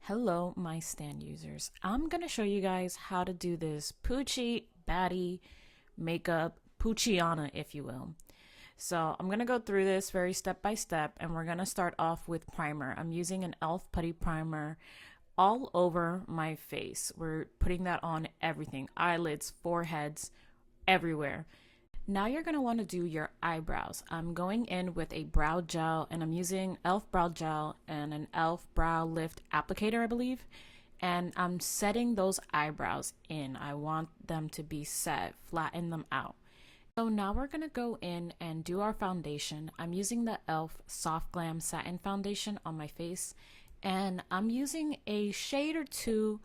Hello, my stand users. I'm gonna show you guys how to do this Pucci baddie makeup, Pucciana, if you will. So I'm gonna go through this very step by step, and we're gonna start off with primer. I'm using an e.l.f. putty primer all over my face. We're putting that on everything, eyelids, foreheads, everywhere. Now you're going to want to do your eyebrows. I'm going in with a brow gel, and I'm using e.l.f. brow gel and an e.l.f. brow lift applicator, I believe. And I'm setting those eyebrows in. I want them to be set, flatten them out. So now we're going to go in and do our foundation. I'm using the e.l.f. Soft Glam Satin Foundation on my face, and I'm using a shade or two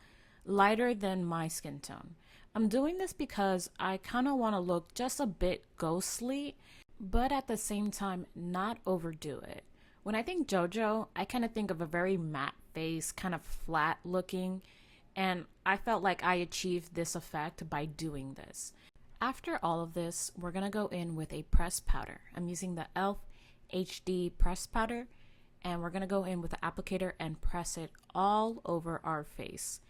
lighter than my skin tone. I'm doing this because I kind of want to look just a bit ghostly, but at the same time not overdo it. When I think Jojo, I kind of think of a very matte face, kind of flat looking, and I felt like I achieved this effect by doing this. After all of this, we're going to go in with a pressed powder. I'm using the e.l.f. HD pressed powder, and we're going to go in with the applicator and press it all over our face.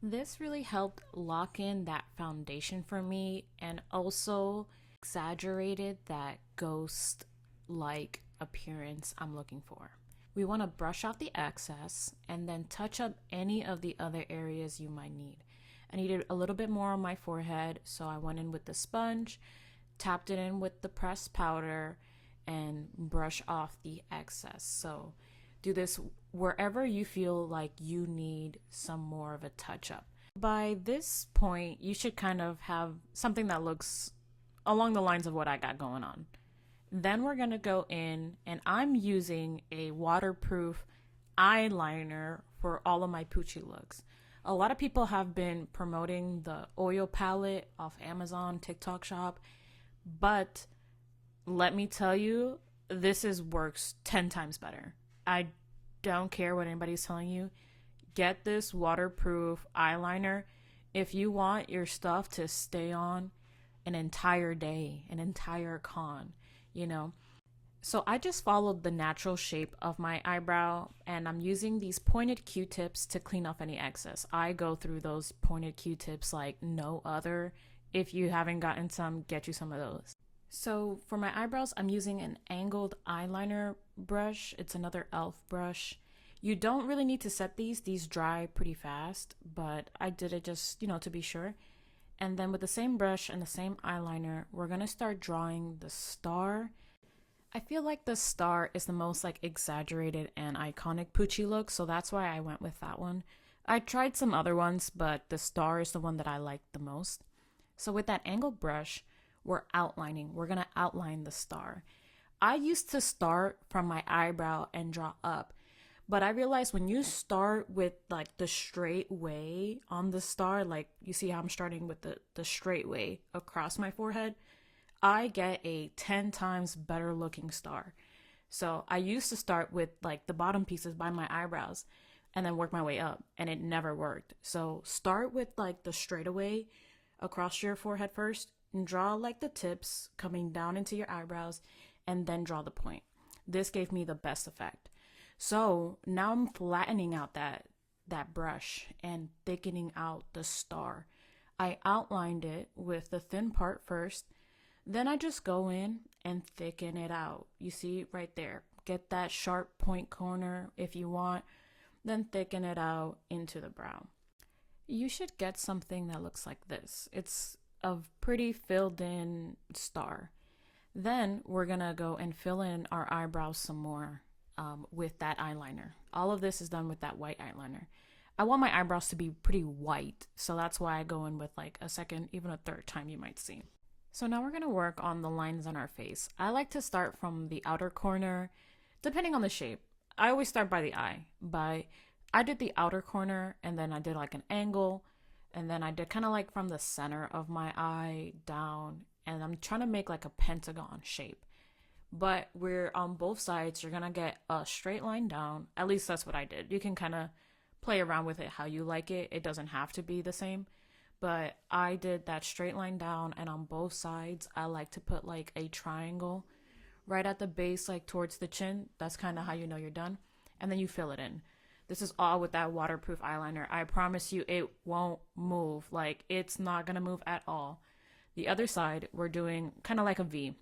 This really helped lock in that foundation for me and also exaggerated that ghost-like appearance I'm looking for. We want to brush out the excess and then touch up any of the other areas you might need. I needed a little bit more on my forehead, so I went in with the sponge, tapped it in with the pressed powder, and brush off the excess. So do this wherever you feel like you need some more of a touch up. By this point, you should kind of have something that looks along the lines of what I got going on. Then we're going to go in, and I'm using a waterproof eyeliner for all of my Pucci looks. A lot of people have been promoting the oil palette off Amazon, TikTok shop, but let me tell you, works 10 times better. I don't care what anybody's telling you. Get this waterproof eyeliner if you want your stuff to stay on an entire day, an entire con, you know. So I just followed the natural shape of my eyebrow, and I'm using these pointed Q-tips to clean off any excess. I go through those pointed Q-tips like no other. If you haven't gotten some, get you some of those. So for my eyebrows, I'm using an angled eyeliner brush. It's another e.l.f. brush. You don't really need to set these dry pretty fast, but I did it just, to be sure. And then with the same brush and the same eyeliner, we're going to start drawing the star. I feel like the star is the most exaggerated and iconic Pucci look, so that's why I went with that one. I tried some other ones, but the star is the one that I liked the most. So with that angled brush, we're outlining. We're going to outline the star. I used to start from my eyebrow and draw up, but I realized when you start with the straight way on the star, you see how I'm starting with the straight way across my forehead, I get a 10 times better looking star. So I used to start with the bottom pieces by my eyebrows and then work my way up, and it never worked. So start with the straightaway across your forehead first, and draw the tips coming down into your eyebrows, and then draw the point. This gave me the best effect. So now I'm flattening out that brush and thickening out the star. I outlined it with the thin part first, then I just go in and thicken it out. You see right there, get that sharp point corner if you want, then thicken it out into the brow. You should get something that looks like this. It's a pretty filled in star. Then we're gonna go and fill in our eyebrows some more with that eyeliner. All of this is done with that white eyeliner. I want my eyebrows to be pretty white, so that's why I go in with a second, even a third time, you might see. So now we're gonna work on the lines on our face. I like to start from the outer corner, depending on the shape. I always start by the eye, I did the outer corner, and then I did an angle, and then I did kind of from the center of my eye down, and I'm trying to make a pentagon shape. But we're on both sides, you're gonna get a straight line down. At least that's what I did. You can kind of play around with it how you like it. It doesn't have to be the same. But I did that straight line down, and on both sides, I like to put a triangle right at the base, towards the chin. That's kind of how you know you're done. And then you fill it in. This is all with that waterproof eyeliner. I promise you it won't move. Like, it's not gonna move at all. The other side, we're doing kind of like a V.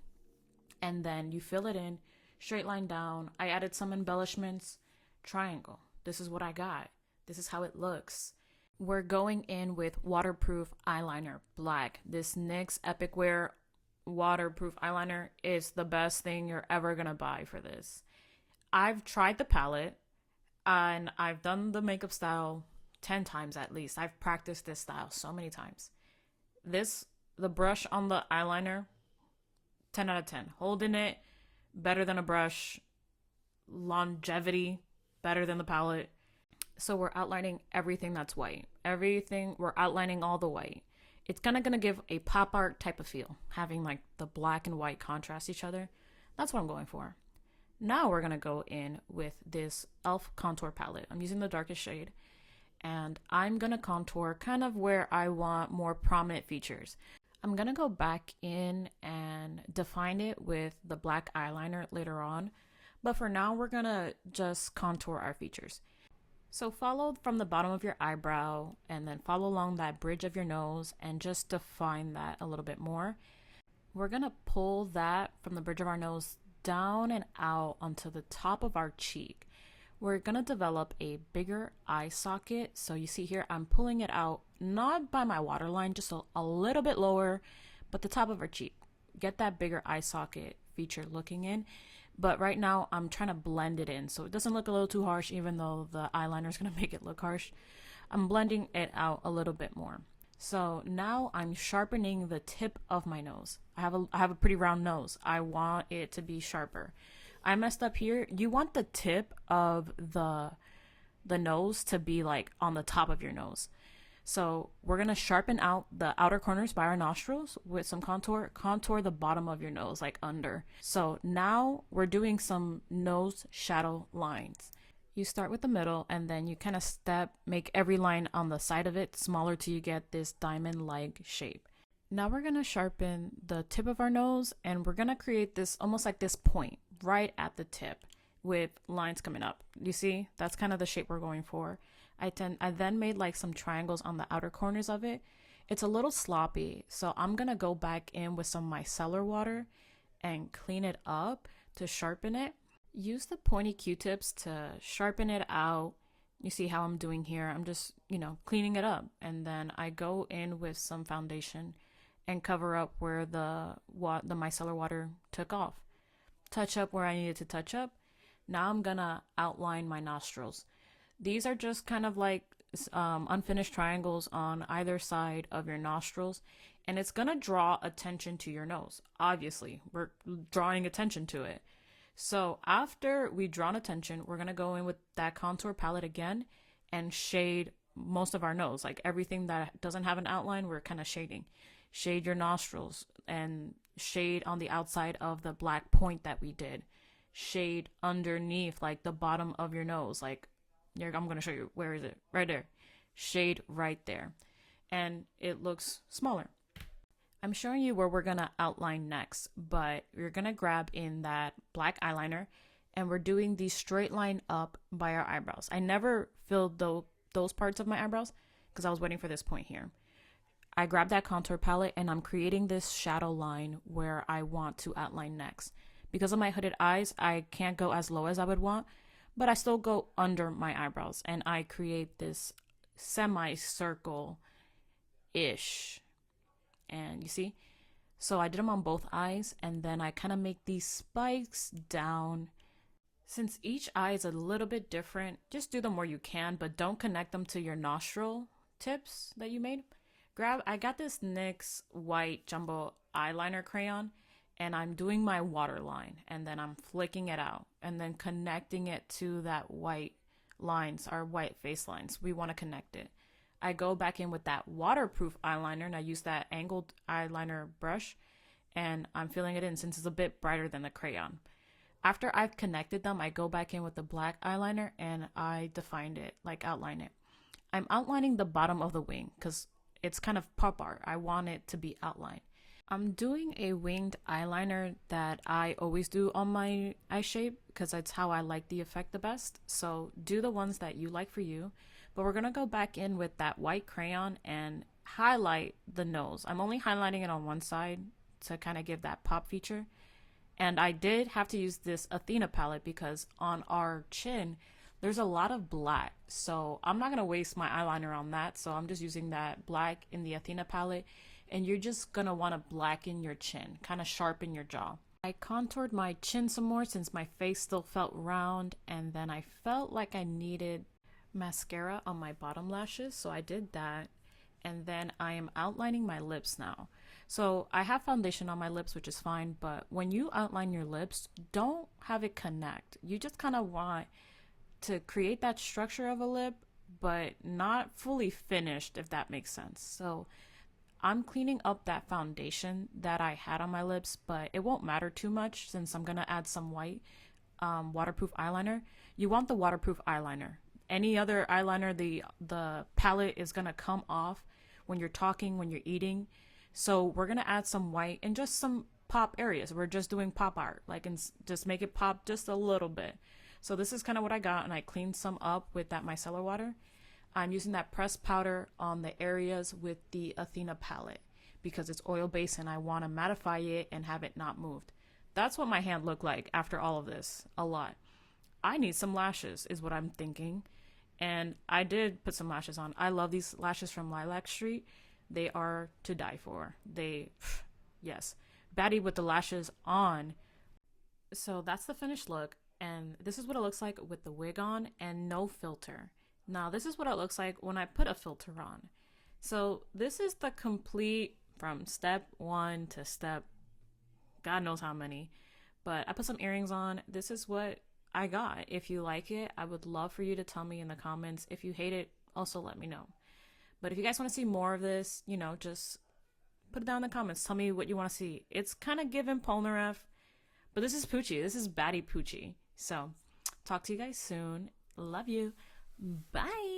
And then you fill it in, straight line down. I added some embellishments, triangle. This is what I got. This is how it looks. We're going in with waterproof eyeliner, black. This NYX Epic Wear waterproof eyeliner is the best thing you're ever gonna buy for this. I've tried the palette and I've done the makeup style 10 times at least. I've practiced this style so many times. The brush on the eyeliner, 10 out of 10. Holding it, better than a brush. Longevity, better than the palette. So we're outlining everything that's white. We're outlining all the white. It's kind of going to give a pop art type of feel, having like the black and white contrast each other. That's what I'm going for. Now we're going to go in with this e.l.f. contour palette. I'm using the darkest shade, and I'm going to contour kind of where I want more prominent features. I'm going to go back in and define it with the black eyeliner later on, but for now we're going to just contour our features. So follow from the bottom of your eyebrow and then follow along that bridge of your nose and just define that a little bit more. We're going to pull that from the bridge of our nose down and out onto the top of our cheek. We're going to develop a bigger eye socket. So you see here, I'm pulling it out, not by my waterline, just a little bit lower, but the top of our cheek. Get that bigger eye socket feature looking in. But right now I'm trying to blend it in so it doesn't look a little too harsh, even though the eyeliner is going to make it look harsh. I'm blending it out a little bit more. So now I'm sharpening the tip of my nose. I have a pretty round nose. I want it to be sharper. I messed up here. You want the tip of the nose to be like on the top of your nose. So we're going to sharpen out the outer corners by our nostrils with some contour the bottom of your nose, like under. So now we're doing some nose shadow lines. You start with the middle and then you kind of make every line on the side of it smaller till you get this diamond-like shape. Now we're going to sharpen the tip of our nose and we're going to create this almost like this point right at the tip with lines coming up. You see, that's kind of the shape we're going for. I then made like some triangles on the outer corners of it. It's a little sloppy, so I'm gonna go back in with some micellar water and clean it up to sharpen it. Use the pointy Q-tips to sharpen it out. You see how I'm doing here. I'm just, cleaning it up. And then I go in with some foundation and cover up where the micellar water took off. Touch up where I needed to touch up. Now I'm gonna outline my nostrils. These are just kind of like unfinished triangles on either side of your nostrils, and it's gonna draw attention to your nose. Obviously, we're drawing attention to it. So after we drawn attention, we're gonna go in with that contour palette again and shade most of our nose. Like everything that doesn't have an outline, we're kind of shading. Shade your nostrils and shade on the outside of the black point that we did. Shade underneath, like the bottom of your nose, like I'm going to show you. Where is it? Right there. Shade right there. And it looks smaller. I'm showing you where we're going to outline next, but we're going to grab in that black eyeliner and we're doing the straight line up by our eyebrows. I never filled those parts of my eyebrows because I was waiting for this point here. I grabbed that contour palette and I'm creating this shadow line where I want to outline next. Because of my hooded eyes, I can't go as low as I would want, but I still go under my eyebrows and I create this semicircle-ish. And you see? So I did them on both eyes and then I kind of make these spikes down. Since each eye is a little bit different, just do them where you can, but don't connect them to your nostril tips that you made. I got this NYX white jumbo eyeliner crayon and I'm doing my waterline and then I'm flicking it out and then connecting it to that white lines, our white face lines. We want to connect it. I go back in with that waterproof eyeliner and I use that angled eyeliner brush and I'm filling it in since it's a bit brighter than the crayon. After I've connected them, I go back in with the black eyeliner and I defined it, like outline it. I'm outlining the bottom of the wing because it's kind of pop art. I want it to be outlined. I'm doing a winged eyeliner that I always do on my eye shape because that's how I like the effect the best. So do the ones that you like for you. But we're going to go back in with that white crayon and highlight the nose. I'm only highlighting it on one side to kind of give that pop feature. And I did have to use this Athena palette because on our chin, there's a lot of black. So I'm not going to waste my eyeliner on that. So I'm just using that black in the Athena palette. And you're just going to want to blacken your chin, kind of sharpen your jaw. I contoured my chin some more since my face still felt round. And then I felt like I needed mascara on my bottom lashes. So I did that. And then I am outlining my lips now. So I have foundation on my lips, which is fine, but when you outline your lips, don't have it connect. You just kind of want to create that structure of a lip, but not fully finished, if that makes sense. So I'm cleaning up that foundation that I had on my lips, but it won't matter too much since I'm going to add some white waterproof eyeliner. You want the waterproof eyeliner. Any other eyeliner, the palette is going to come off when you're talking, when you're eating. So we're going to add some white and just some pop areas. We're just doing pop art, like, and just make it pop just a little bit. So this is kind of what I got, and I cleaned some up with that micellar water. I'm using that pressed powder on the areas with the Athena palette because it's oil based and I want to mattify it and have it not moved. That's what my hand looked like after all of this, a lot. I need some lashes is what I'm thinking. And I did put some lashes on. I love these lashes from Lilac Street. They are to die for. Yes. Baddie with the lashes on. So that's the finished look. And this is what it looks like with the wig on and no filter. Now, this is what it looks like when I put a filter on. So this is the complete from step 1 to step God knows how many. But I put some earrings on. This is what I got. If you like it, I would love for you to tell me in the comments. If you hate it, also let me know. But if you guys want to see more of this, just put it down in the comments. Tell me what you want to see. It's kind of given Polnareff, but this is Pucci. This is Baddie Pucci. So talk to you guys soon. Love you. Bye.